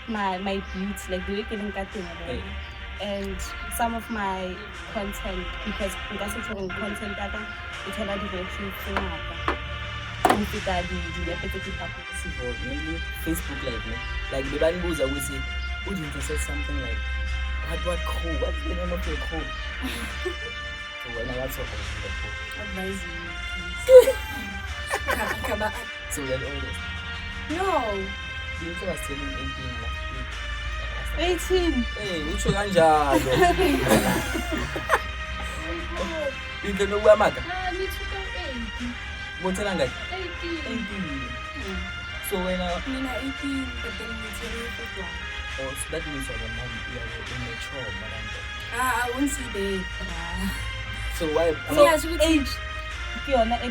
my beauty, like the way getting cutting and some of my content, because that's what you're content it's all the directions mainly Facebook like the band goes always say, would you say something like what crew? What's the name of your crew? So when I was talking about the crew. Advise you. So that always. No. You was telling 18 last week. 18. Hey, which one kanjalo? Into no wamaka. Me too. 80. What's it like? 18. 18. So when Mina 18, but then it's very good. oh, so that means you're immature, madam. I won't see that. So why? So yeah, so Age. No, I'm trying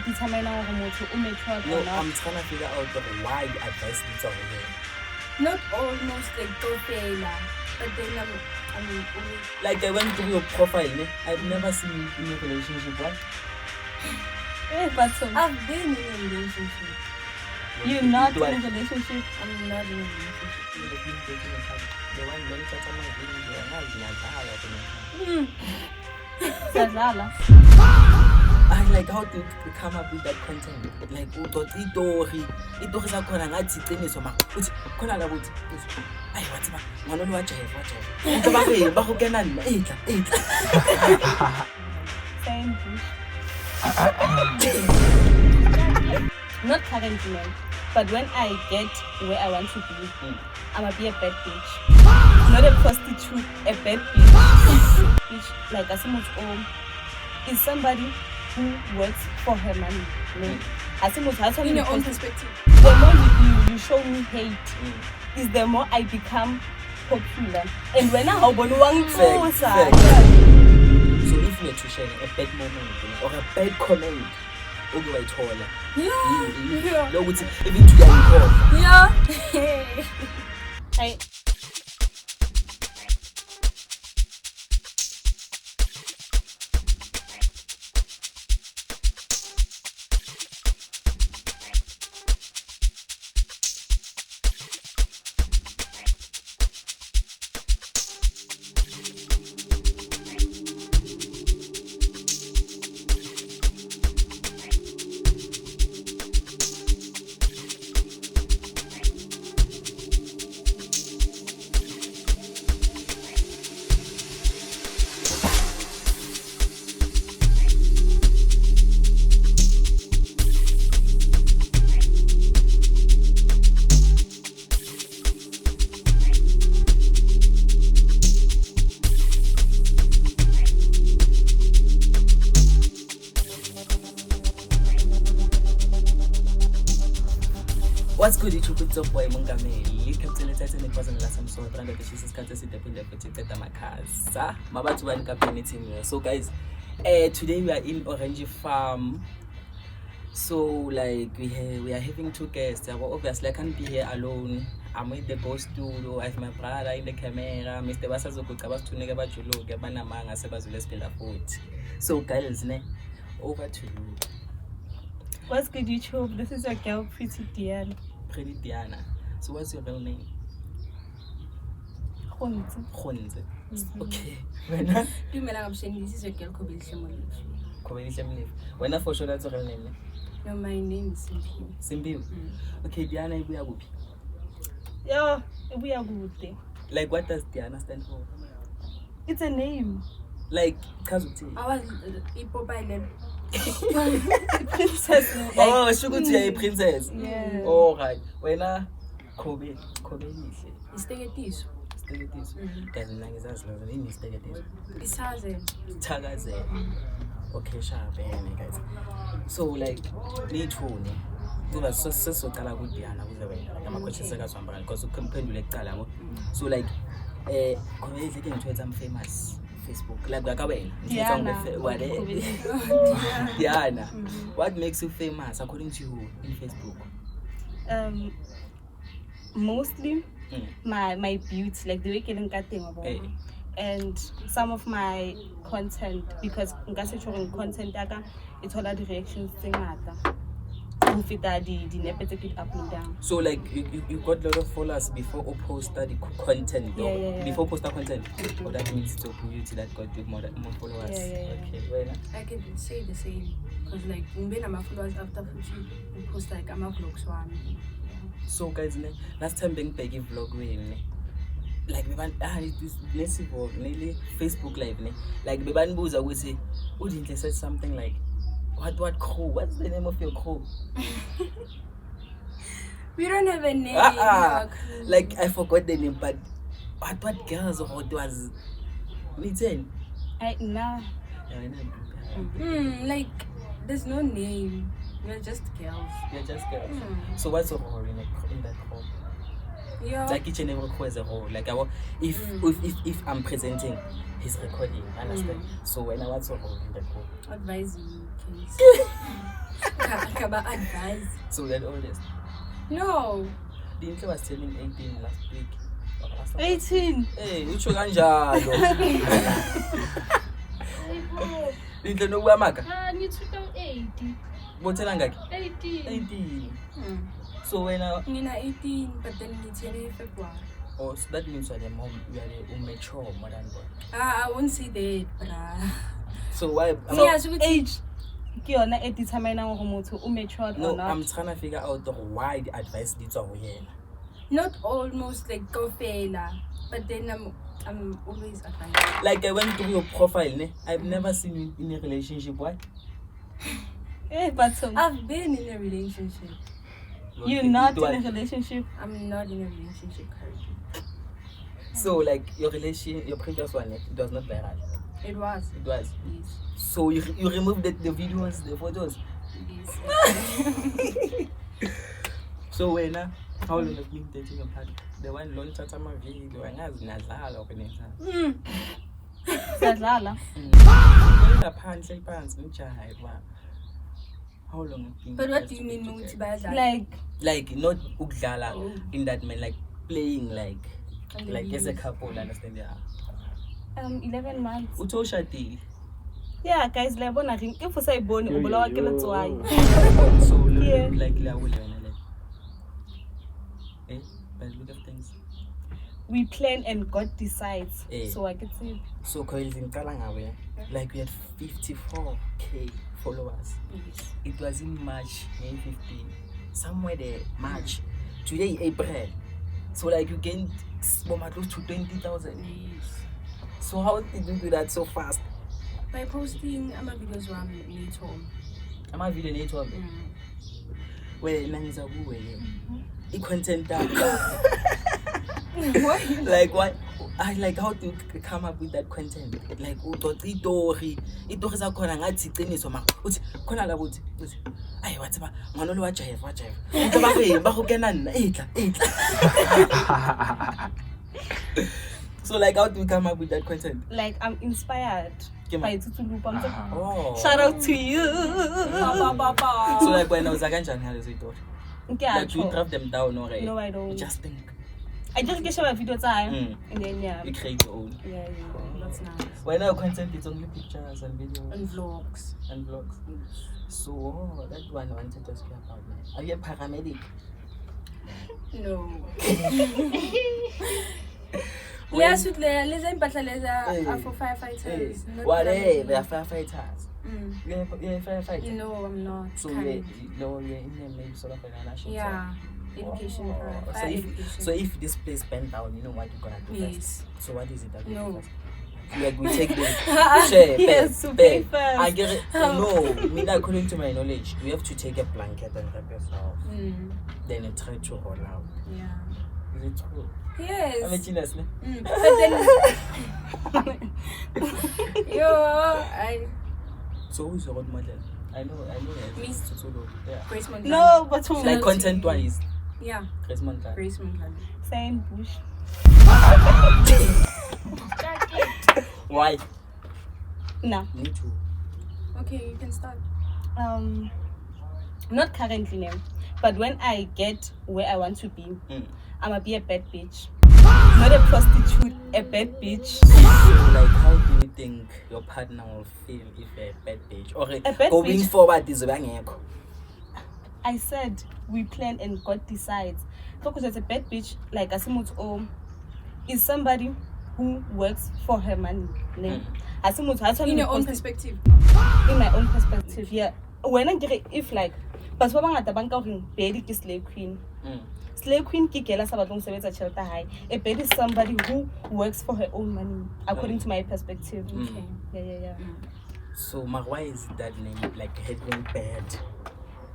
to figure out why you advise this over here. not almost like Tofela, but then I mean, Like I went through your profile, I've never seen you in a relationship. What? but so I've been in a relationship. you're not in a relationship. I'm not in a relationship. The one when Sazala. I like how to come up with that content. Like itori sakhona ngathi iqiniso ma uthi khona la ukuthi ayi wathi ma ngalo lo wajive ba go kena nna etla Same bush. Not currently, but when I get where I want to be, I'm gonna be a bad bitch. Not a prostitute, a bad bitch. Bitch, like a someone is somebody who works for her money. In your own perspective. The more you show me hate, is the more I become popular. And when I have one So if you're to share a bad moment or a bad comment, Yeah. no, it's even to get Yeah. What's good, it's your boy Mungameli. You kept telling us in the person last time so brand that she's cut us in the Makasa. Mabatu one community. So guys, today we are in Orange Farm. So like we are having two guests. Obviously I can't be here alone. I'm with the boss studio. I have my brother in the camera. Mr. Basazo Kabas to Nega Bajulo, Gabana Manga Sebazules food. So guys, over to you. What's good, YouTube? This is your girl, Pretty Diana. Pretty Diana. So what's your real name? Khonze. Okay. When Do me like saying this is a girl Kobelisha. when I for sure that's your real name. No, my name is Simpi. Simbi. Okay, Diana Ibuya. Yeah, we are good. Like what does Diana stand for? It's a name. Like Kazuti. I was Ipo by them. Princess. Oh, Shuguti a princess. Yeah. All right. When I Kobe It's the this. Guys, Nangiza's love in this day. It's Hazen. Tagaze. Okay, sharp, guys. So like need to so kala ku Diana ku the way. I'm a coach because you compare so like Kobe is getting to some famous Facebook like Diana. What makes you famous according to you in Facebook? Mostly my beauty, like the way getting cutting about and some of my content, because content it's all the reactions thing Ufita the nepe tse ke up and down. So like you got a lot of followers before you post the content. Yeah, yeah. Before post the content. Oh, that means it's a community that got you more followers. Yeah. Okay, well. I can say the same. Because like, when I'm followers after Fuji, we post like, I'm a vlogs one. So guys, last time being big vlog when like let's see for nearly Facebook live like beban buza we say who didn't say something like what crew? What's the name of your crew? We don't have a name. Like I forgot the name, but what girls or what was Niten? Nah. Like there's no name. We're just girls. You're just girls. So what's your role in that role? Yeah. Like each and every crew has a role. Like if I'm presenting, he's recording. Understand? So when I what's your role in that role? Advise you, please. Kaba advise. So that oldest. No. The intro was turning 18 last week. 18. Hey, utsho kanjalo. Linhle nokuamaka. Ngithuka 80. Bothela ngaki? 18. 18. So when Ngina 18, but then it's in February. oh, so that means you are mature more than that. I won't say that, bruh. So why? Age. Ke yona e determine go motho o mature No, or not. I'm trying to figure out why the advice leads over here. Not almost like go fela, but then I'm always advising. Like I went through your profile, I've never seen you in a relationship. Why? But I've been in a relationship. you're not in a relationship. I'm not in a relationship currently. So like your previous one, it was not viral. It was. It was. Yes. So you removed the videos, the photos. Yes. So when how long have you been dating a partner? The one long time video, angazi nadlala or anything. Sadlala. How long have you been? But what do you mean ukuthi bayadlala? Like not ukdlala in that man, like playing like as a couple, understand? Yeah. 11 months. Utho shadile. Yeah, guys, le bona ring if o sa ibone o bolawa ke letswai. So Yeah. like la will but look at things. We plan and God decides. So I get to So like we had 54k followers. Yes. It was in March 2015. Somewhere there, March. Today April. So like you gained close to 20,000. Yes. So how did you do that so fast? By posting videos on YouTube. I'm a video later. Well, nangiza kuwe content like what I like how to come up with that content like itori zakhona ngathi iqiniso ma uthi khona la uthi ayi wathi ba ngwana lo wajive uthi ba go kena nna etla so like how do you come up with that content? like I'm inspired by Tutulupa. Oh, Shout out to you. So like when I was like kanjani itori? Like you draft them down or no, I don't. You just think. I just get my video time and then you create your own. Yeah. That's nice. When now content it's only pictures and videos And vlogs. So that one wanted to speak about me. Are you a paramedic? No. Yes, with for firefighters. Not Whatever, they are firefighters. You're a firefighter? No, I'm not. So you're in maybe sort of an national. Yeah. Education. So if this place bent down, you know what you're gonna do Yes. first. So what is it that you do No. first? Like we take the share, Yes, pay. first. I get it. No, me according to my knowledge, you have to take a blanket and wrap yourself. Then you try to roll out. Yeah. Is it true? Yes. I'm a genius, ne? But then So who's your role model? I know Miss Tutulu. Yeah. Grace Montana. No, but who? Like content wise. Yeah. Grace Montana. Grace Montana. Same bush. Why? No. Me too. Okay, you can start. Not currently now, but when I get where I want to be, I'ma be a bad bitch. Not a prostitute, a bad bitch. So like how do you think your partner will feel if a bad bitch or A bad going bitch? forward is bangeko? I said we plan and God decides. Because as a bad bitch, like Asimut is somebody who works for her money. Asimut, In your own perspective. In my own perspective, yeah. When I get if like, but what about the bank of Betty is slave queen? Slave queen kikela sabatong sebetsa tjhelete high. A Betty is somebody who works for her own money, according to my perspective. Okay. Yeah. So why is that name like having bad?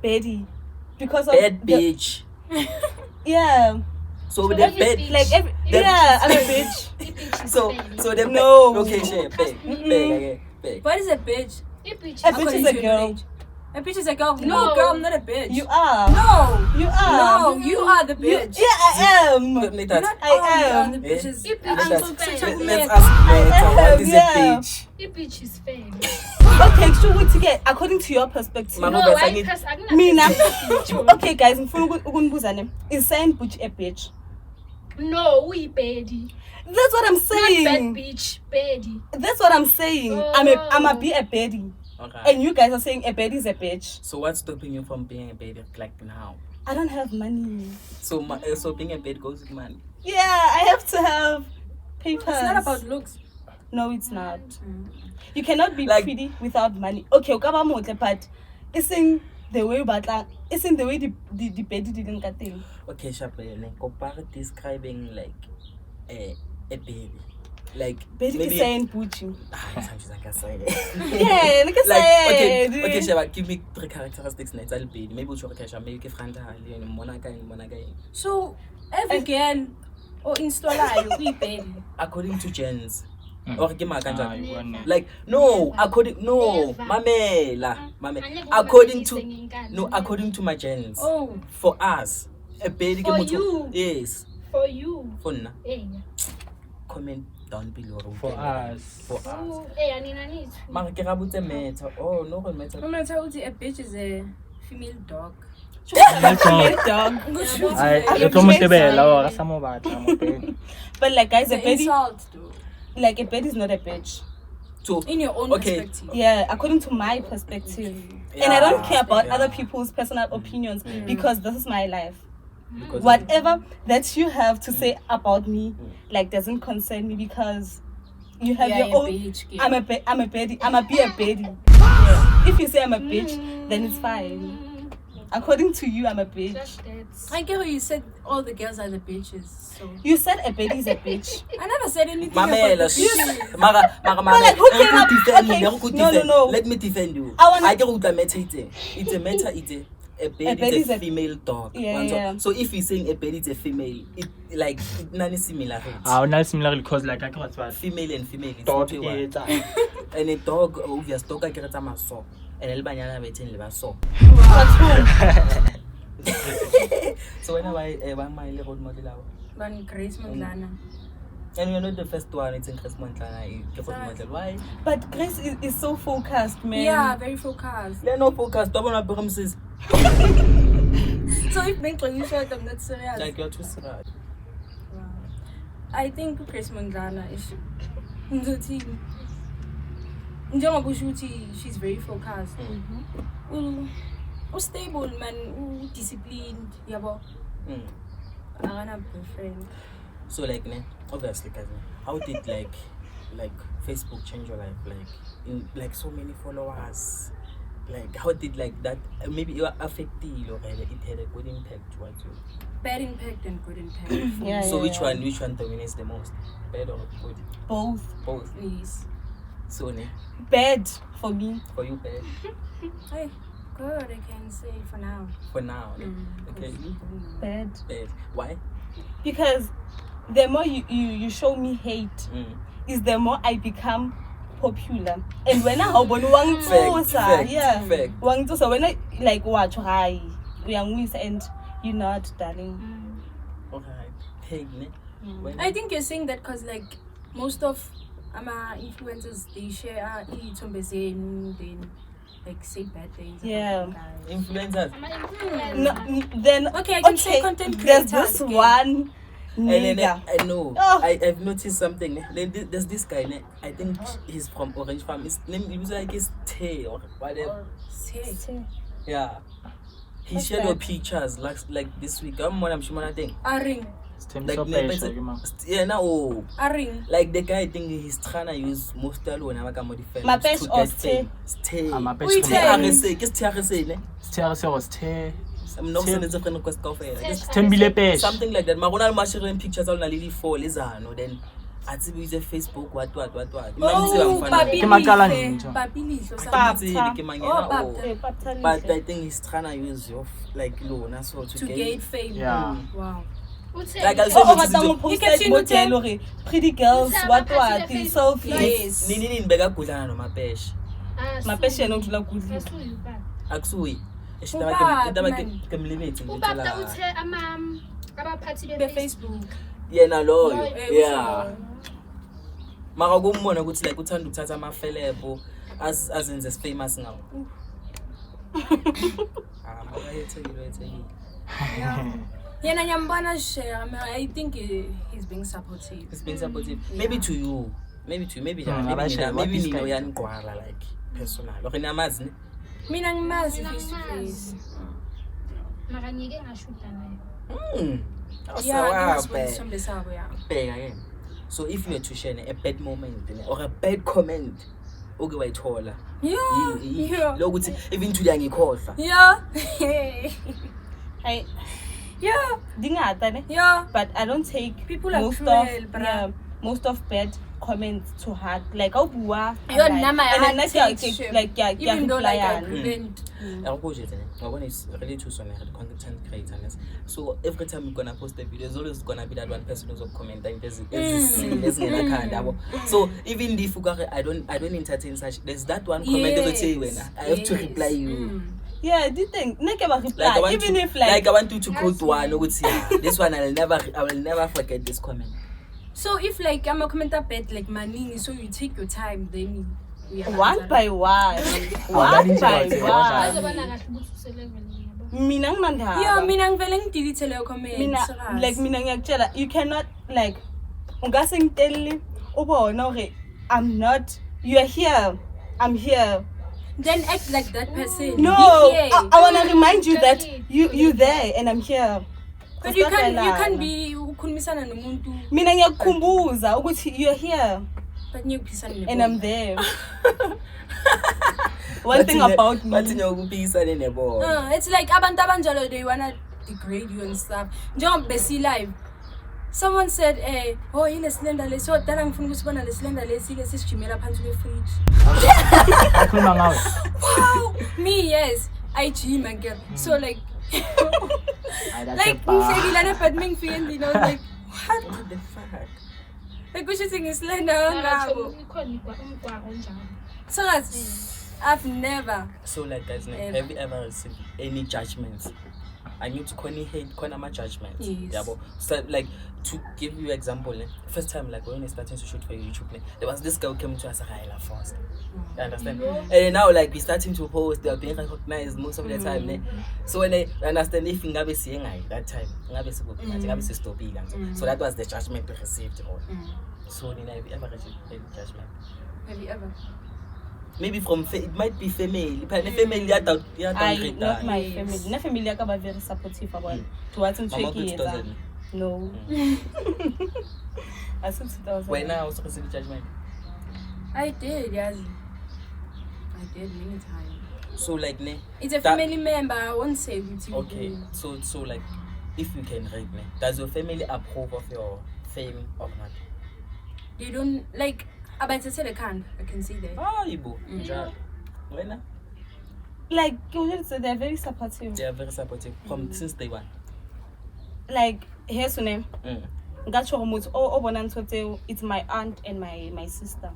Betty, because of Bad bitch. Yeah. So the every bad bitch- Like every That- yeah, I'm a bitch. If bitch is So fake. the No. Okay, share beg. What is a bitch? If bitch A is bitch According is a to your girl. knowledge. A bitch is a girl. No, No. girl, I'm not a bitch. You are. No. You are. No, you are the You- bitch. yeah, I am. Let You're that. not I all am. the other Eh? bitches. If I'm bitch Let's is such a fake. woman. ask later. What is Yeah. a bitch? If bitch is fake. Okay, so we to get according to your perspective. Mama, No, but I I need- press. I'm Mina. gonna. Okay, guys, ngifuna ukunibuzana name. Is saying butch a bitch? No, we baby. That's what I'm Not bad saying. bitch, baby. That's what I'm saying. I'm a be a baddie. Okay. And you guys are saying a baddie is a bitch. So what's stopping you from being a baby like now? I don't have money. So so being a baby goes with money. Yeah, I have to have papers. It's not about looks. No, it's not. You cannot be Like- pretty without money. Okay, ukaba motle, but isn't the way isn't the way the baddie didn't get thing. Okay, Chapeline, compare describing like a baby. Like Baddie is saying Gucci. Sometimes I can say Yeah, look at like say. okay, Shaba, give me 3 characteristics next I'll be maybe we'll cash maybe you friend Monaca. So every girl or installer we baby. According to Jens. Or give my Never. like no, Never. according no, Never. Mamela, I Mame. never According was to singing Ghana. no, according to my Jens. Oh, For us, a baby For you. yes, For you. for na. Hey. Comment down below. For us. For us. Oh, hey, I need to. Mara ke rabotse matter. Oh no, go matter. I'm gonna tell you a bitch is a female dog. Dog. Ay, I'm ito mo a tibela o kasi mo bata mo din. But like guys, a It's an baddie, insult, though. like a baddie is not a bitch. So In your own Okay. perspective. Yeah, according to my perspective. And I don't care about yeah. other people's personal opinions because this is my life. because Whatever that you have to say about me, like doesn't concern me because you have Yeah, your a own. bitch, yeah. I'm a baddie. I'm a be a baddie. Yeah. If you say I'm a bitch, then it's fine. According to you, I'm a bitch. Just that. I get what you said. All the girls are the bitches. So You said a baddie is a bitch. I never said anything Mamela, about the bitches. Mara, like, who came up- okay, no. Let me defend you. I wanna- I get what the matter is. It's a matter. It's a baby. baby It's is a a- female dog. Yeah, One yeah. dog. So if you're saying a baby is a female, it like it none is similar. Ah, not similar because like I can't what Female and female. It's dog two one. is. And a dog, obvious dog, I get a maso. And el banyana betin le baso. But who? So when I one my role model now. But Grace Mondlana. And you're not the first one. It's in Chris Montana. Role model. Why? But Grace is so focused, man. Yeah, very focused. They're not focused. Double up promises. So if make you short, I'm not serious. Like you're too serious. Wow. I think Grace Mondlana is the team. Njengoba ushuthi she's very focused. Stable man, disciplined, yabo. Akana boyfriend. So like ne, obviously guys, how did like Facebook change your life? Like in like so many followers. Like how did like that maybe you affect you or it had a good impact towards you? Bad impact and good impact. Yeah, So yeah, which yeah. one dominates the most? Bad or good? Both. Both. Yes. So ne, Bad for me. for you bad Hey, good, I can say for now. for now. Like, okay, you Bad. bad. Why? Because the more you show me hate, is the more I become popular. And when I open Fact, yeah, fact. wangitosa when I like watch hi, and you're not, darling. Okay. Hey ne. When I think you're saying that because like most of influencers they share then like say bad things. about Yeah. the guys. influencers. Am I influenced? No, then Okay, I can say content There's creators, this okay. one And then nigga. I know. Oh. I've noticed something. There's this guy. I think he's from Orange Farm. His name is like his Tay or whatever. Say. Yeah. he What's shared your that? pictures like this week. I'm sure thing. A ring. Like yeah, now A ring. like the guy think he's trying to use most of when I come modify. Mapesh or stay? Stay. We take- I'm not saying it's a friend request coffee. Tembile peshe. Something like that. Magona sharing pictures on a lily fall is no then. At use Facebook what. Oh, Papi Ke makala Lihle. nje. Papi Lihle. Pap. But I think he's trying to use your like loan as well To gain fame. Yeah. Wow. Like I Oh, said, but I'm posting hotel pretty girls what the selfies. Yes. Nini bega kudlana no mapesh. Mapesh no dula kudli. Akusuyi. Ubaba uthe abaphathi Facebook. Yena loyo. Eh, Yeah. Mara kumbona ukuthi like uthanda ukuthatha amafelebo azenze famous ngawo. Yena nyambana share. I mean, I think he's being supportive. It's been supportive. Maybe to you. Maybe Abashaya, what maybe this Nino guy- yanqwala like personal. Okay, namazi ne? Mina ngimazi face to face. mara ngeke ngashuta naye. Yeah, Awusawaphe. some sabo yeah. Bheka ke. So if you were to share a bad moment or a bad comment, okay wayithola. Yeah. Lokuthi even today angikhohlwa. Yeah. I Yeah. dingata ne. Yeah. But I don't take People are most cruel, of bruh. most of bad comments to heart. Like how bua. Your number and then had like take shape. like yeah Even though like I reply. couldn't. Akukho nje ngabona is really too soon content creators. So every time you're gonna post a video, there's always gonna be that one person who's comment and there's so even if I don't entertain such, there's that one comment that will say when I have to reply you. Yeah, the thing. Neke ba reply. Like I want Even to, if like like I want you to quote one this one I will never forget this comment. So if like I'm a commenter bad like Manini, so you take your time, then we are one by one. that One is by what I say, one. Azobana kahle ukuthi uselevel yabo. Mina nginandaba. Yeah, mina ngivele ngidelete leyo comment. Mina like mina ngiyakutshela you cannot like ungase ngitelle ubona hore I'm not you are here I'm here. Then act like that person. No, Be here. I want to remind you that you there and I'm here. But you can be ukukhulumisana nomuntu Mina ngiyakukhumbuza ukuthi you are here but ngiyophisana and I'm there. One thing about me. But it's like abantu abanjalo they wanna degrade you and stuff. Njengoba besi live. Someone said, oh, ile cylinder lesi, so dala ngifuna ukuthi bona le cylinder lesi ile sisijimela phansi kwe fridge. Akhuluma ngawe. Wow, me yes, I gym and girl. So like like Ba. ngifekile but mengifike endini I was like, what? What the fuck? Like kusho ukuthi ngislender ngabo. Ikhona umgwaqo njalo. So that's I've never. So like guys, like, have you ever received any judgments? I need to hate my judgments. Yes. Yeah, but so like to give you example, first time like when I started to shoot for YouTube, there was this girl who came to us first. You understand? And now like we starting to post, they are being recognized most of the time. So when I understand if ngabe seeing that time, ngabe stoping. So that was the judgment we received. So have you ever received any judgment? Have you ever? Maybe from it might be family. Family I not my family. Na family yaka ba very supportive about towards Mama good Ntweki. doesn't. No. I said 2000. When I also received judgment. I did, yes. I did many times. So like It's a family member, I won't say it. okay. So like if you can rate me, does your family approve of your fame or not? They don't like about to say they can. I can see that. Ah, Ibo. When Like they're very supportive. they are very supportive from since day one. Like here's her name. Ngatsho ukuthi obona ntotse it's my aunt and my sister.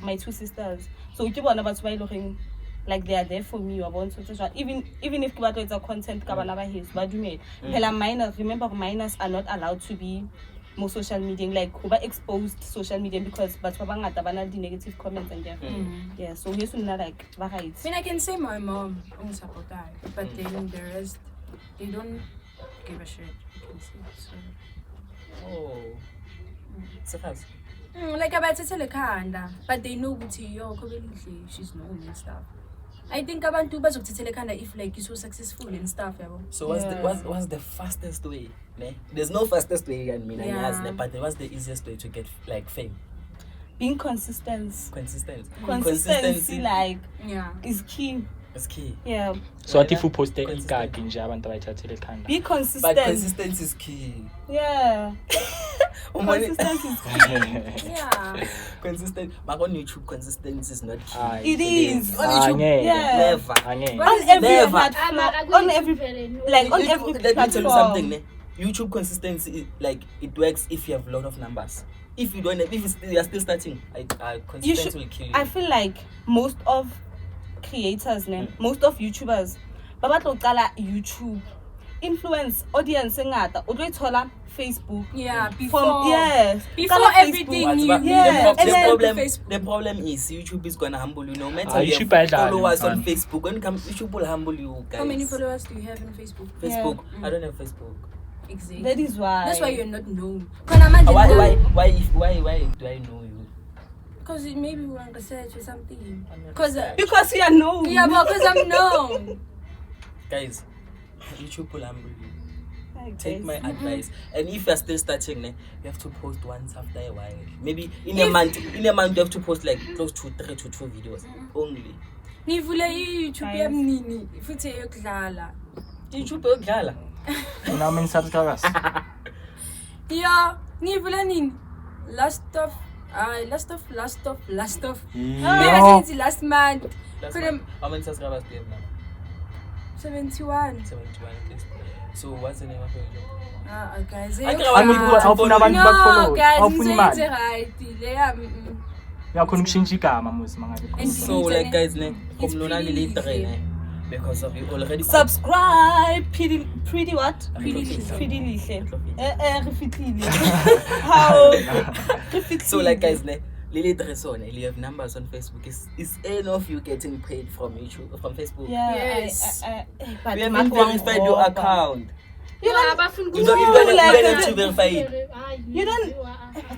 My two sisters. So ke bona batho ba ilogeng like they are there for me. Even if kibato it's a content ka bana ba his ba dumela. Phela minors, remember minors are not allowed to be more social media like who exposed social media because batho ba bangata bana di negative comments and yeah. So here's una like ba right. I mean, I can say my mom on support that, but then the rest they don't give a shit. You can see. So. Oh. Surprise. Like about to tell a kanda, but they know what yo she's known and stuff. I think abantu bazokuthathela ekhanda if like you're so successful and stuff yabo. So what's the fastest way? Ne? There's no fastest way, I mean, Yeah. but what's the easiest way to get like fame? Being consistent. Consistency like Yeah. is key. It's key. Yeah. So what if you post Consistent. ikadi nje abantu abayithathele ekhanda? Be But consistent. consistency is key. Yeah. Consistency is key. Yeah. Consistent. But on YouTube, consistency is not key. Aye. It is. On YouTube, Angeke. Yeah. never. Angeke. What On is every Never. platform, on every like on every Let me tell you platform. something. Ne? YouTube consistency, like it works if you have a lot of numbers. If you don't, if you are still starting, consistency will kill you. I feel like most of creators, most of YouTubers, babatlo qala YouTube, influence audience ngata, o tlo ithola Facebook. Yeah. Before Before everything But- you but need Yeah, to and then go to the Facebook. problem is YouTube is gonna humble you. No matter Ah, you YouTube have is like followers that, on man. Facebook, when it comes, YouTube will humble you guys. How many followers do you have on Facebook? Facebook. Yeah. I don't have Facebook. Exactly. That is why. That's why you're not known. Why Do I know you? Because maybe we want research or something. I'm not Because research. Because you are known. yeah, but because I'm known. Guys, YouTube will humble you. Like Take this. my advice. And if you're still starting, you have to post once after a while. Maybe in a month you have to post like close to 3 to 2 videos only. Nivule YouTube yamnini futhi eyokudlala. YouTube uyodlala. You know how many subscribers? Yeah, nivule nini? Last of. Maybe I think it's last month. That's Couldn't- fine. How many subscribers do you have now? 71. 71 at least. So what's the name of your YouTube? Guys. Awufuna abantu No, bakufollow. guys, Awufuna imali. it's right. Leya. Uyakhona ukushintsha igama muzi mangabe. And- So like guys, It's from Lona pretty Lily easy. Train, because of you already Subscribe. Pretty what? Pretty lihle. lihle. Refitlile. How? Refitlile. So like guys, Lily Dresson, you have numbers on Facebook. Is any of you getting paid from YouTube, from Facebook? Yeah. Yes. But We haven't verified your account. You don't. You don't like need to verify it. You don't.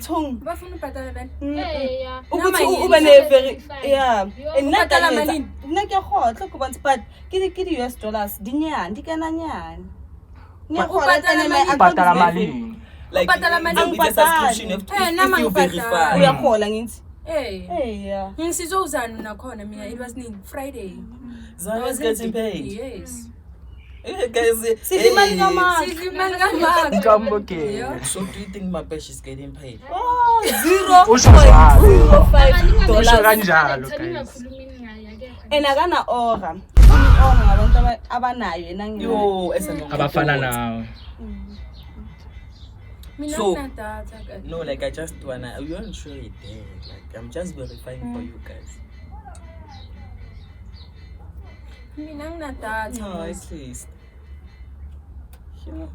Thong. Bafuna ubhadala bani? Ukuthi Nama ube ne very yeah. And not Ubhadala that malini? nna ke khotla go bontsha but ke di US dollars di nyane di kana nyane. Ubhadala malini? Ubhadala malini? Like Ubhadala malini? it's a subscription nama if you ngibhadala. verify. Uyakhola ngithi. Hey. Yeah. Ngisizozana nakhona mina. It was Friday. Zana is getting paid. Yes. Guys, Sidimali kamanga. Sidimali kamanga. Nkamboke. Yeah. So do you think Mapesh is getting paid? Oh, Usho njalo. $0.05. Usho kanjalo guys. And akana ora. Ora ngabantu abanayo yena ngina. Yo, Abafana nawe. Mina So- nginadata guys. No, like I just wanna. You aren't sure it there. Like I'm just verifying for you guys. Mina nginadata. No, at least.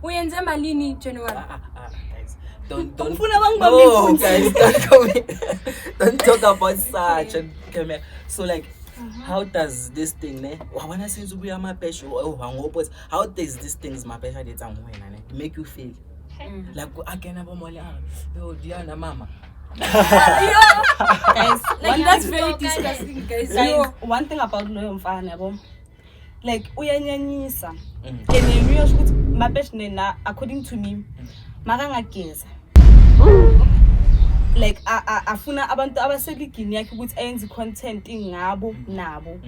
Uyenze malini January? Guys, don't. Ufuna bangibambe No, ikunzi. guys, don't come in. Don't talk about such. And come here. So like, how does this thing? Wanna since we are Mapesh? How does this things Mapesh make you feel? Like I can have a more. Yo, Diana, mama. Guys, Like that's very disgusting guys. guys, one thing about loyo mfana yabo. Like uyanyanyisa. Mm. And you ukuthi Mapesh nena according to me makangageza. Like afuna abantu abaseligini yakhe ukuthi ayenze content ingabo nabo.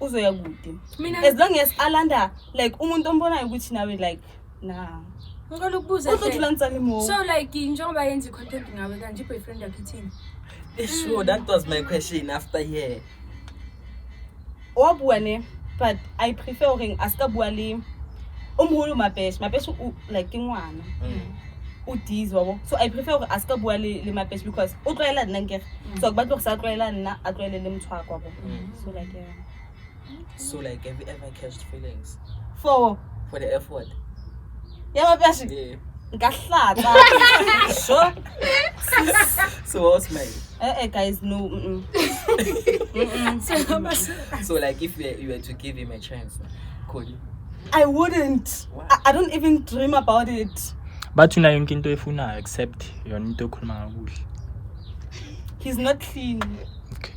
Uzoya kude. Mina As long as alanda like umuntu ombonayo ukuthi nawe like nah. ngicela ukubuza Uzodlula nsali mo. So like njengoba yenza content ngawe kanje boyfriend yakhe ithini? Sure, that was my question after here. Wabua ne, but I prefer ring aska bua le umhulu Mapesh like ngwana. Udiz wabo. So I prefer aska bua le Mapesh because o tloela nna nkere. So ba tlo sa tloela nna a tloele le mtshwako wabo. So like yeah. So like, have you ever catched feelings For the F word? yeah Mapesh Yeah. ngahlata. Sure. So what's my? Guys no. So like, if you were to give him a chance, could you? I wouldn't. Why? I don't even dream about it. But una yonke into efunayo except yona into ekhuluma kakuhle. He's not clean. Okay.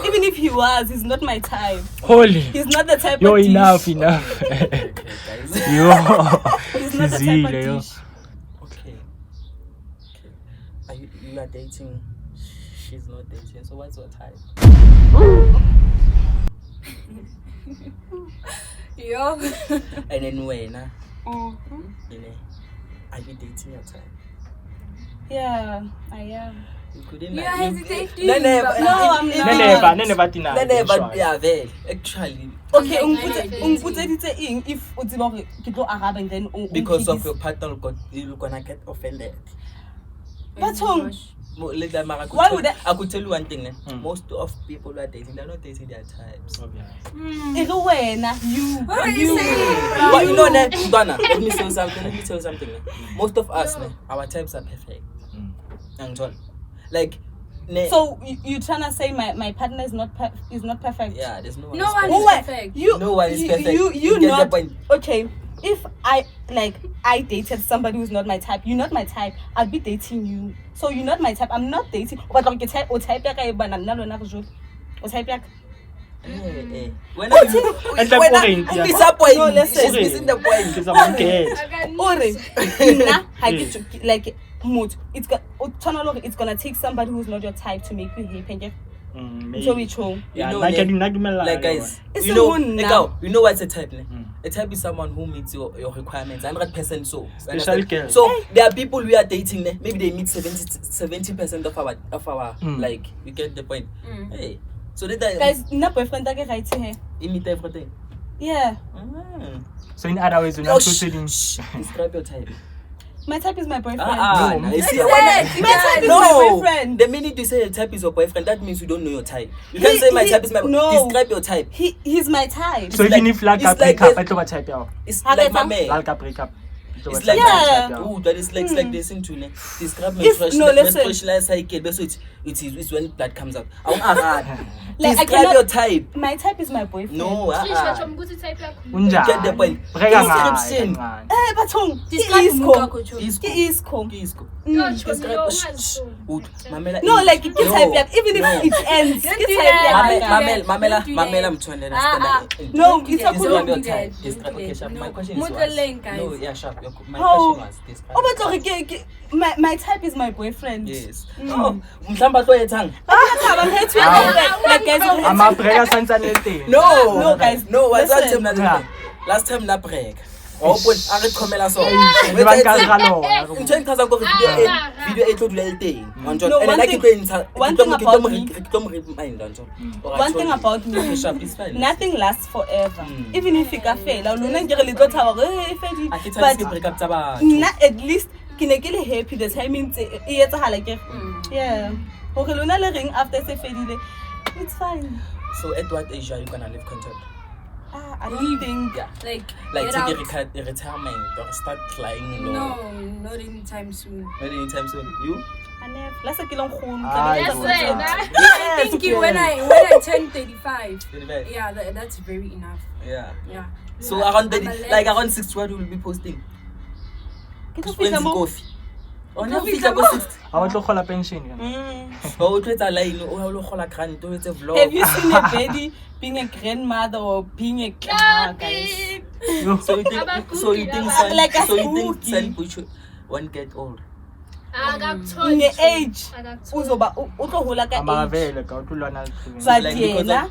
Even if he was, he's not my type. Holy. He's not the type Yo, of dish. enough. Okay, guys. Yo. He's not the type Zile, of yo. dish. Okay. Are you are dating? She's not dating. So what's your type? Yo. And then when, Mhm. you know, are you dating your type? Yeah, I am. You couldn't. You like- hesitating. No, I'm not. Never deny. No, but yeah, well, actually, Okay, Okay, umputseditse eng if o tseba hore ke tlo araba and then because of your partner, you're gonna get offended. Bathong. Why would I could tell you one thing. Mm. Most of people who are dating, they're not dating their types. Ere wena, What are you you. saying? But you know, Donna, let me tell you something. Most of us, our types are perfect. Like, So you trying to say my partner is not perfect? yeah, there's no one. No is one perfect. is Wait, perfect. No one is perfect. You You get the not point. okay. If I dated somebody who's not my type, you're not my type, I'll be dating you. So you're not my type, I'm not dating. But like you type o type ya ka e bana nna lona go jo. O type ya ka. When are you? And like When are point, yeah. you disappointed? No, listen. She's missing the point. Because I'm get. Ore, nna ha ke tjo- like mood. It's gonna take somebody who's not your type to make you happy. So we chose. Yeah, You know, like guys, It's you a know, moon now. Ekau, you know what's a type? A type is someone who meets your requirements 100%. So, Special girl. so there are people we are dating. Maybe they meet 70% of our like. You get the point? Hey, so that Guys, na boyfriend take right here. you meet everything. Yeah. So in other words, you're Oh, not shh, suiting. shh. Describe your type. My type is my boyfriend. No. You see, Yes, My type is no, my boyfriend. the minute you say your type is your boyfriend, that means you don't know your type. You can't say my type is my. No. Describe your type. He's my type. So even if like a it's like break up, a- I thought type out. It's How like get my some- man. Like a break up. It's like Yeah. Ooh, that is like this into ne. Describe If- no, listen. menstrual cycle. So it's when blood comes out. Like, I Describe cannot- your type. My type is my boyfriend. No, type yakho. Unjani? Get the point. Break up, Description. kancane. Bathong. Describe Isco. Muka Kocho. Isco. Ke Isco. Isco. Yo, Shh. Wood. Mamela. No, like ke No. type yak. Even if it ends, ke Don't do type that. yak. Mamela, Don't do Mamela, that. Mtwane, No, Don't it's do a that. cool Describe your Don't do type. that. Describe. Don't Okay, do sharp. that. My No. question is Modelling, what? guys. No, yeah, sharp. My How? question was describe. Oh, but my type is my boyfriend. Yes. Oh, mhlamba tlo etsang. I'm here to like guys. I'm a break up since anything. No, guys, No, what's that listen. time Yeah. last time na break. Oh, but I read Komela so. Di ba nka ralo? Ntse nka go video e tlo dula e teng. No, one thing about me- One thing about me, nothing lasts forever. Even if it can fail, lona nke re le tlo thaba gore e fedi. But break up tsa batho. nna at least ke ne ke le happy the time ntse e etsahala ke. Yeah. Hore lona le ring after se fedile. It's fine. So at what age are you gonna leave content? I don't think. Yeah. Like Like get take out. a retirement or start flying low. No, not anytime soon. Not anytime soon. You? I never. Last ke long khone. Yes, wena. I think when I turn 35, 25. yeah, that's very enough. Yeah. Yeah. So around I'm a like around 60 what will be posting? Ke tlo Friends fihla mo. coffee. Oh, Tlo no, fihla fihla mo. ko 60. I want to call a pension. Oh, o tlo line o lo gola grant o etse vlog. Have you seen a baby being a grandmother or being a guys? So you think son, Like a so you think spooky. son push won't get old? In the age, uzoba utlo hola ka I'm a age. very like out to learn. But Like yena,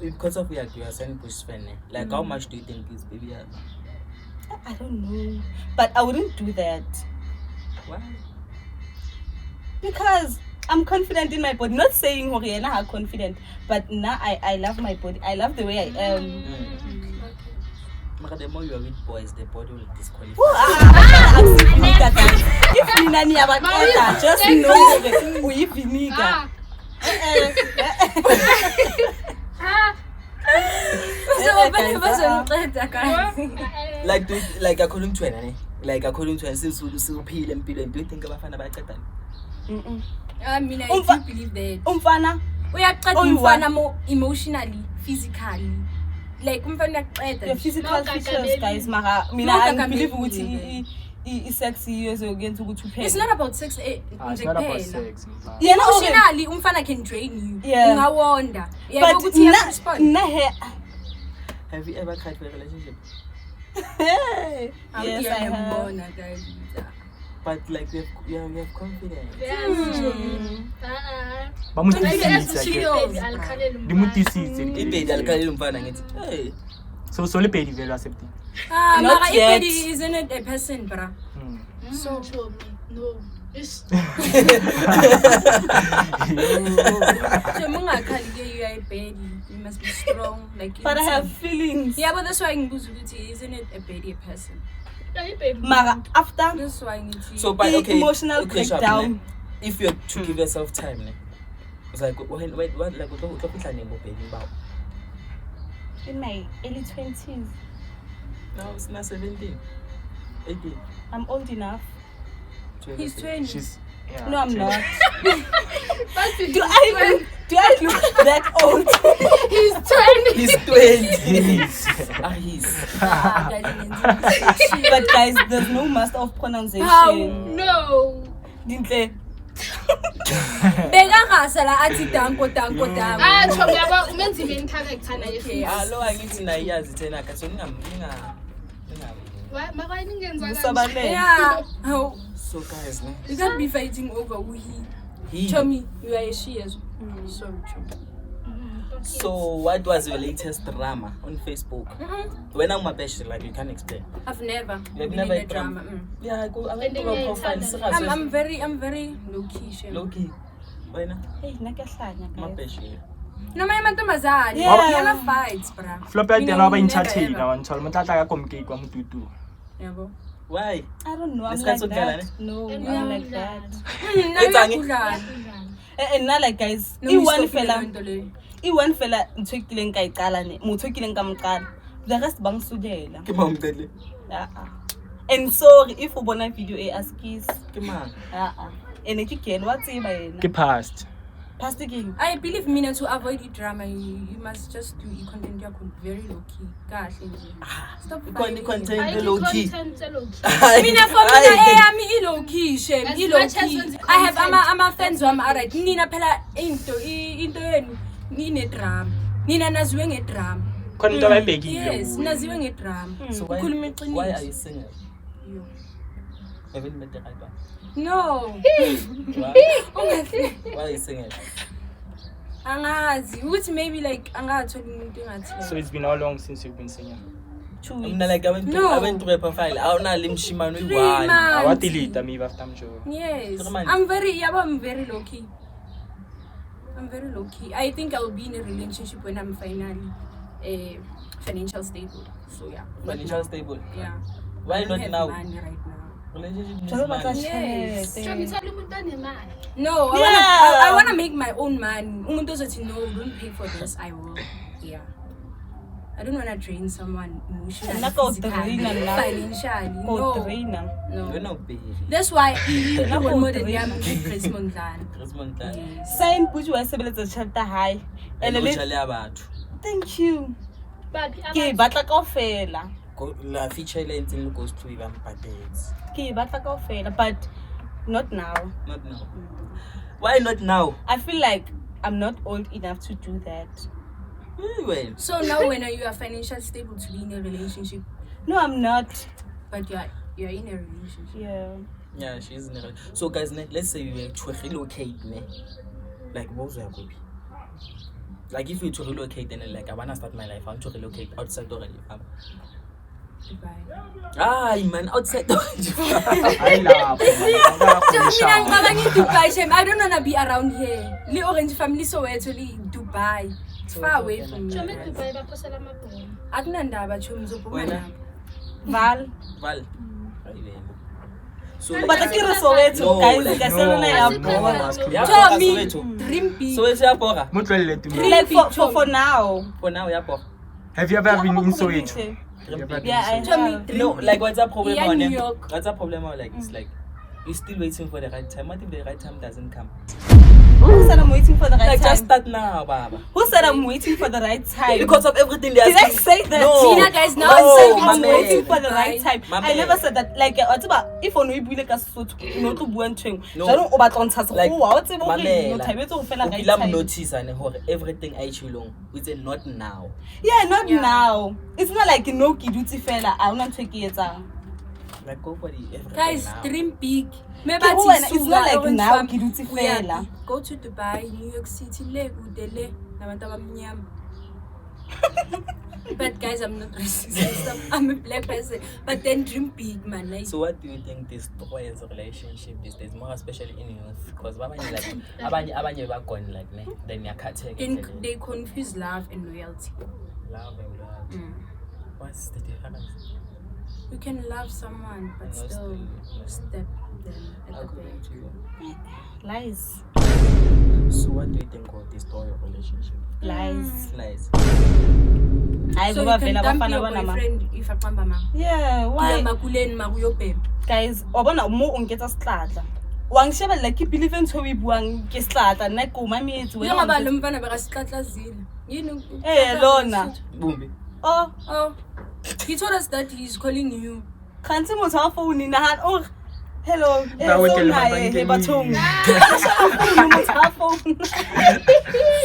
because of your son push fan. Like how much do you think this baby has? I don't know, but I wouldn't do that Why? because I'm confident in my body. Not saying Horiana are confident, but now I love my body. I love the way I am. Maka the more you are with boys, the body will disqualify. I'm vinegar. If you nani abaqeda, just know that we vinegar. Like according to an since we still peel and do you think about fana bayaqeda? I mean, I do believe that. Umfana, Uyaqeda Oh, you umfana more emotionally, physically. Like umfana uyaqeda. your physical No, features, kakabeli. guys. Mara, No, mina I kakabeli. believe ukuthi i-sexy years against ukuthi uphele. It's not about sex. It's not about sex. Yeah, no, okay. Emotionally, umfana can drain you. Yeah. Ungawonda. But Have you ever cried for a relationship? Yes, I have. But like you have confidence. Ba mo tisitse ke. Di mo tisitse. Ibedi alikhalele umfana ngithi, hey. So le pedi vele accepting. Not Mara yet. Ipedi isn't it a person, bra? So no. It's So mungakhali you are Ipedi. You must be strong. Like But I inside. have feelings. Yeah, but that's why ngibuza ukuthi isn't it a Ipedi a person? Mara, after That's why ngithi. So but okay, emotional okay, Sharp, breakdown. ne? If you have to give yourself time, ne? It's like what like what fihla neng bobedi bao. In my early 20s, Now it's not 17. 18. I'm old enough. He's 20. She's yeah. No, I'm she's- not. Do I look that old? He's 20. He's. Ah, guys, But guys, there's no master of pronunciation. How? no. Dintle. Bekangasala athi danko. Chomi yabo umenza even character na Okay. Lo angithi nayazi thena ka so ninga. Maka ningenza Usabale. Yeah. How? So guys, ne? You can't be fighting over who he. Chomi, you are a she as well. Sorry, Chomi. So what was your latest drama on Facebook? When I'm a best, like you can explain. I've never You've been never in a drama. Yeah, I go to Ending your it, profile. and I'm very low key. Shem. Low key. Why not? Hey, nakahlanya My guys. best. No, my mantombazane. Yeah. Yana fights, bra. Flop ya tena ba entertain Never, wa ntshwa motlatla ka komke kwa motutu. ever. Why? I don't know. I'm Let's like cancel that. Gala, No, And I'm now like that. that. And now like guys, one fella, ntho e kileng ka e qala ne, motho e kileng ka mo qala. The rest bang sudela. Ke mang tele? And sorry if you bona video e askis. Ke mang? And ke ken wa tseba yena. Ke past. Pastor king. I believe Mina to avoid the drama, you must just do the content you very low key. Gosh, stop fighting. Content low key. Mina for Mina, I'm low key, shame. Low key. I have I'm fans who I'm alright. Nina pela into yenu. Nina drama. Nina naziwe ngedrama. Khona ba ibhekile. Yes, naziwe ngedrama. So why are you single? You. Haven't met the right one. No. Why are you single? Angazi. Which maybe like angatholi umuntu engathi. So it's been how long since you've been singing? 2 weeks. Mina like I went to a profile. Awuna limshimano 3 1. months. Awa delete me after I'm sure. Yes. 3 months. I'm very low key. I'm very low key. I think I'll be in a relationship when I'm finally financial stable. So yeah. Financial stable. Yeah. Why I don't not have now? money right now. Relationship needs Jalo money. batla Yes. tjhelete. No, Yeah. I wanna make my own money. Umuntu ozothi no, don't pay for this. I will. Yeah. I don't wanna drain someone emotionally, Nako physically, drain na. financially. Ko No. trainer. You're No. not busy. That's why I Nako want more than drain. them. Chris Mondlane. Respond that. Yes. Sign push wa sebeletsa tjhelete high. And And uhlale abantu. thank you. Ke batla kaofela. La feature length in goes to even patents. Ke batla kaofela, but not now. Not now. Why not now? I feel like I'm not old enough to do that. Very well. So now when you are financially stable to be in a relationship, No, I'm not. but you're in a relationship. Yeah. Yeah, she's in a. So guys, let's say you were to relocate, ne? Like what was your copy? Like if you to relocate, then like I wanna start my life. I want to relocate outside already. Dubai. Man, outside already. I love. Mina ngicabanga Dubai, Shem. I don't wanna be around here. Li Orange family so actually Dubai. It's far away from me. Akunandaba Chomi uzophuma Wena? lapho. Val. Val. So But ke re Soweto, guys, ka selona ya Yeah, Chomi, Soweto. dream big. So it's your pora. Motlwelle to me. like for now. For now, yeah, pora. Have you ever been in Yeah, Soweto? Have you ever been Yeah, I in Soweto? Chomi, dream No, big. like what's the problem Yeah, on New it? York. What's the problem on like it's like You're still waiting for the right time. What if the right time doesn't come? Who said I'm waiting for the right Like, time? just start now, Baba. Who said I'm waiting for the right time? Because of everything they are Did I saying. say that? No. Tina, guys, now No, I'm saying my I'm man. waiting for the right time. My I man. never said that. Like, if on we buile ka Sesotho, no to bua ntweng. No. Jalo o batla ntsha Like, sekgowa, o tsebe hore mamela. no thabetse ho fela right Ukila time. notice and everything I chulong. We say not now. Yeah, not now. It's not like no ki dutse fela. I don't take it. Like go for the everything Guys, now. dream big. It's not like now ki dutse fela. Go to Dubai, New York City, le udele nabantu abamnyama. But guys, I'm not racist. I'm a black person. But then dream big, man. Like, So what do you think destroys a relationship these days, more especially in youth? Because abanye ba gone like ne, then you can't take it. they confuse love and loyalty. Love and love. What's the difference? You can love someone, but No, still still- step them at the According back. to you. Lies. So what do you think will destroy your relationship? Lies. Lies. I So go you can vela dump bafana your bana ma. boyfriend if a kwamba ma. Yeah, why? Makuleni makuyobhema. Guys, wa bona mo o nketsa setlatla. Wa ngishebella ke believe ntho e buang ke setlatla nna ko mametse wena. Njengoba lo mfana bekasihlanhlazile. Yini? Lona. Bumbi. Oh, He told us that he's calling you. khanti motho wa phone na ha o hello. Ba o tele He bathong. mabankeng. Motho wa phone.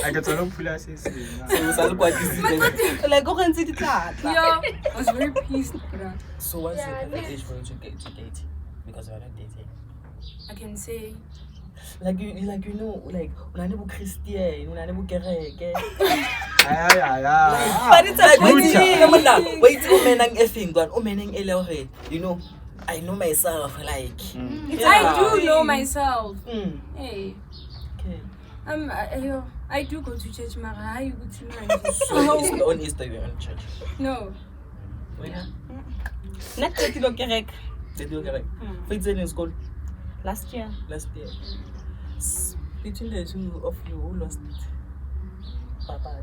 I get to pula se se. So sa le kwatisitse. Like go khanti ditlatla. Yeah, I was very pissed. Bro. So what's the perfect age for you to get to date? Because we're not dating. I can say Like you know, like unane bu Christian, unane bu kereke. But it's a Like good thing. wait, umenang effing one, umenang ele you know, I know myself like. I do know myself. Mm. Hey, Okay. I do go to church, Mara. How you go So to on Easter you're in church. No. When? Next to the kerek Did you correct? Wait, in school last year. last year. Between the two of you, who lost it? Papa.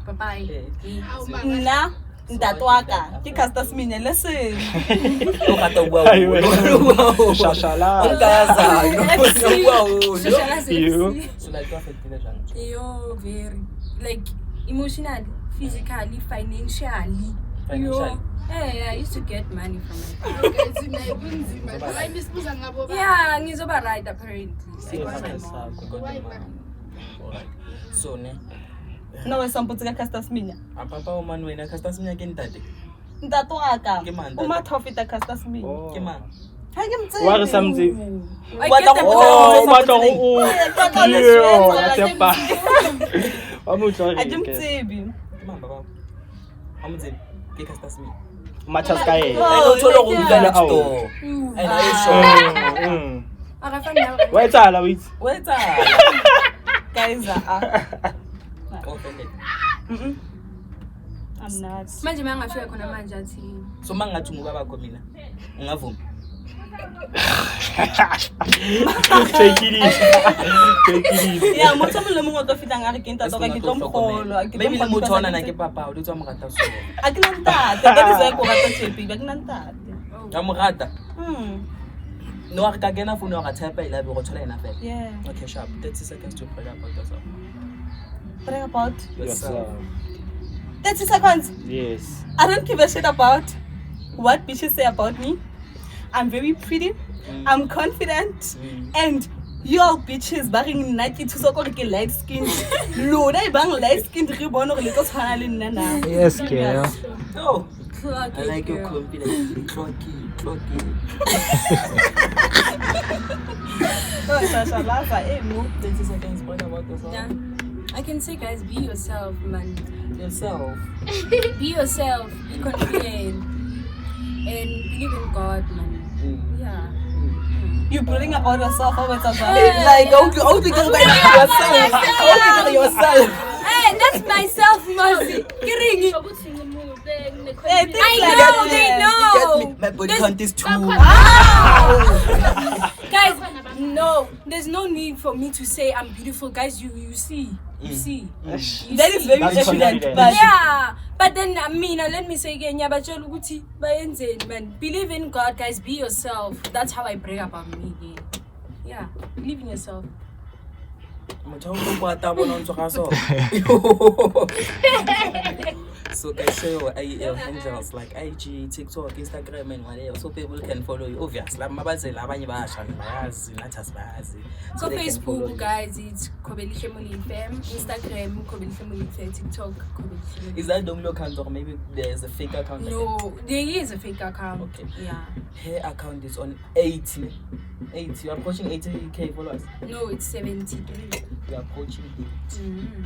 Bye-bye. Yeah. Nna ntate wa ka ke Caster Semenya listen. Shashala. You. So like what affected the Yo, very like emotionally, physically, financially. Financially? Yo, yeah, I used to get money from my Okay, zina ibunzima. Why misbuza ngabo ba? yeah, ngizoba right apparently. I got my Yes, mom. alright. So ne, No we sampotse ka Caster Semenya. papa o man wena Caster Semenya ke ntate. Ntate wa ka. Ke man, O mathofita Caster Semenya. Ke mang? Ha ke mtse. Wa re samtse. I get the Oh, Ke batla go. Yo, Ke tsepa. Wa mo tswa a ke re. mtsebi. Ke mang baba? Amutse ke Caster Semenya. Mathas ka I ena. know tolo go dula next Au. door. And I sure. Wa etsala wait. Wait a. Guys, Offended. I'm not. manje mangafika khona manje athi So mangathi ngubaba bakho mina. Ungavuma. Take it easy. Take it easy. Yeah, motho mo le mongwe o tlo fitang a re ke ntate ka ke tlo mkgolo. Maybe le motho ona na ke papa o le tswa mo rata so. A ke na ntate. That is why ko rata tshepi. Ba ke na ntate. Ka mo rata. No re ka kena phone wa type ile be go thola ena fela. Yeah. Okay, sharp. 30 seconds to pray about yourself. Pray about Yourself. 30 seconds. Yes. I don't give a shit about what bitches say about me. I'm very pretty. I'm confident. And your bitches baring naki to so ke light skin. Lona e bang light skin re bona re le tlo tshwana le nna na. Yes, girl. No. clock I it, like your girl. confidence. Clocky. Oh, Sasha Lava, no. 30 seconds pray about yourself. Yeah. I can say, guys, be yourself, man. Yourself. Be yourself. Be confident. And believe in God, man. Yeah. You bring about yourself always as well. Like, how do you get by yourself? Hey, that's myself, Mercy. Kidding. Hey, things I like know, that, they yeah. know. My body count is 2. Guys, No, there's no need for me to say I'm beautiful, guys. You see. You see. That is very That's evident, confident. but Yeah, but then let me say again, yeah, but man, believe in God, guys. Be yourself. That's how I brag about me. Yeah, believe in yourself. So guys, share your handles like IG, TikTok, Instagram, and whatever, so people can follow you. Obviously, So Facebook, guys, it's Kobeli Family FM. Instagram, Kobeli Family FM. TikTok, Kobeli Family. Is that the only account, or maybe there's a fake account? No, there is a fake account. Okay. Yeah. Her account is on 80. You're approaching 80k followers. No, it's 73. You're approaching 80. Mm-hmm.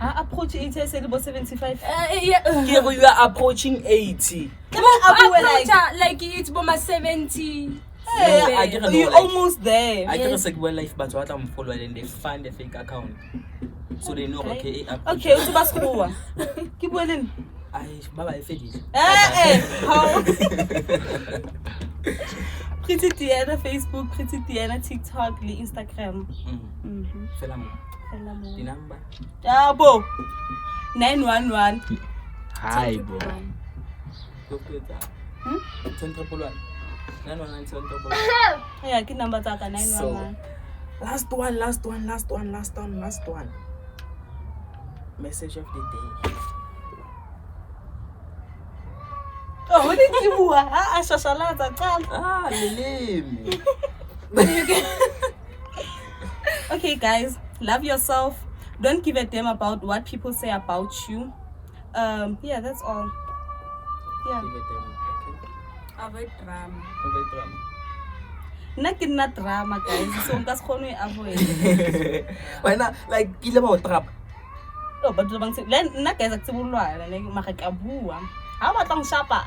I approach 80, I said about 75. Yeah. You are approaching 80. Like it's Boma 70. Yeah, I get it. You're almost there. I get a life, but what I'm following, and they find a fake account, so they know. Okay. Okay, what's about school? Keep winning. Bye finish. How? Pretty Diana Facebook, Pretty Diana TikTok, Instagram. Felamo. The number. Bo. 911. Hi, bro. Yeah, kid number 911. Last one. Message of the day. Oh, what did you do? Okay, guys, love yourself. Don't give a damn about what people say about you. Yeah, that's all. Yeah. Avoid drama. Not drama, guys. So that's how we avoid. Why not? Like, kill about trap. Oh, but the bank then not guys how about on shopper?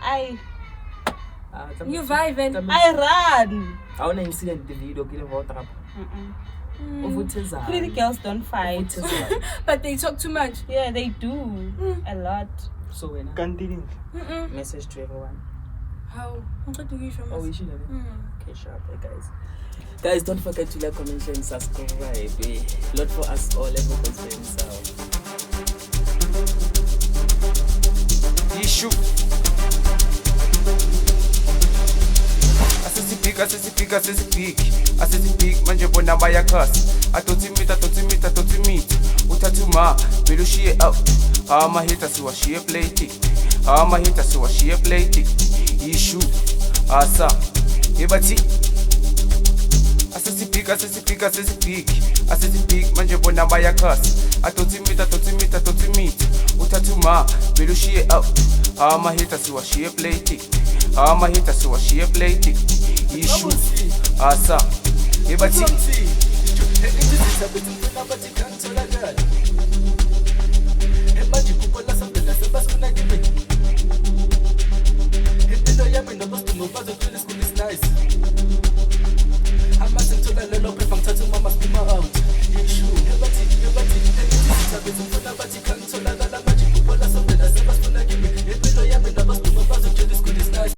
You vibe I run. I want to incident the video kill about trap. Pretty girls don't fight. But they talk too much. Yeah, they do. A lot. So when Continue. message to everyone. How? Oh, we should have. Okay, sharp, guys. Guys, don't forget to like, comment, share, and subscribe. Lot for us all. Everybody's friends. Issue. Asesipik manje bona bayakhasa atothi meet uthathuma belushiye out amahita siwashiye plate issue asa ebathi asesipik manje bona bayakhasa atothi meet uthathuma belushiye out amahita siwashiye plate issue asa ebathi I'm